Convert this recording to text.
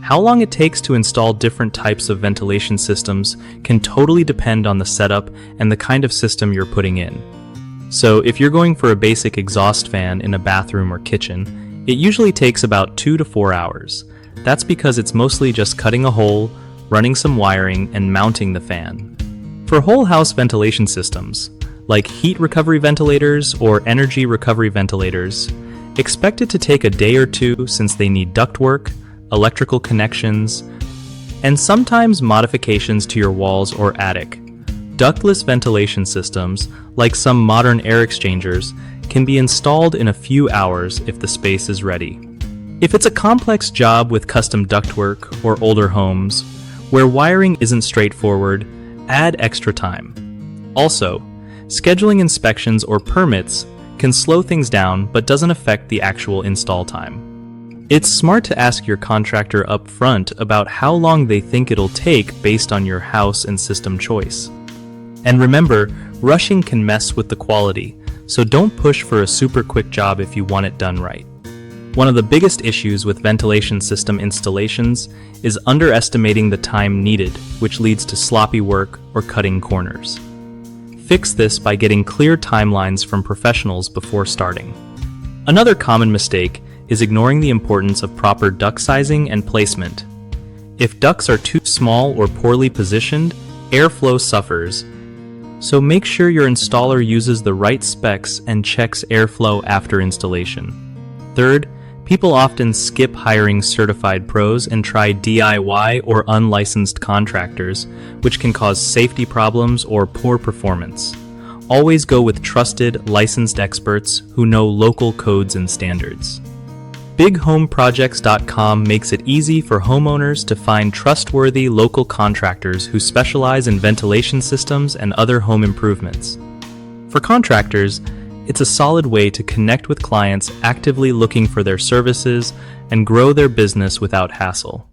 How long it takes to install different types of ventilation systems can totally depend on the setup and the kind of system you're putting in. So if you're going for a basic exhaust fan in a bathroom or kitchen, it usually takes about 2 to 4 hours. That's because it's mostly just cutting a hole, running some wiring, and mounting the fan. For whole house ventilation systems, like heat recovery ventilators or energy recovery ventilators, expect it to take a day or two since they need ductwork, electrical connections, and sometimes modifications to your walls or attic. Ductless ventilation systems, like some modern air exchangers, can be installed in a few hours if the space is ready. If it's a complex job with custom ductwork or older homes, where wiring isn't straightforward, add extra time. Also, scheduling inspections or permits can slow things down but doesn't affect the actual install time. It's smart to ask your contractor up front about how long they think it'll take based on your house and system choice. And remember, rushing can mess with the quality, so don't push for a super quick job if you want it done right. One of the biggest issues with ventilation system installations is underestimating the time needed, which leads to sloppy work or cutting corners. Fix this by getting clear timelines from professionals before starting. Another common mistake is ignoring the importance of proper duct sizing and placement. If ducts are too small or poorly positioned, airflow suffers. So make sure your installer uses the right specs and checks airflow after installation. Third, people often skip hiring certified pros and try DIY or unlicensed contractors, which can cause safety problems or poor performance. Always go with trusted, licensed experts who know local codes and standards. BigHomeProjects.com makes it easy for homeowners to find trustworthy local contractors who specialize in ventilation systems and other home improvements. For contractors, it's a solid way to connect with clients actively looking for their services and grow their business without hassle.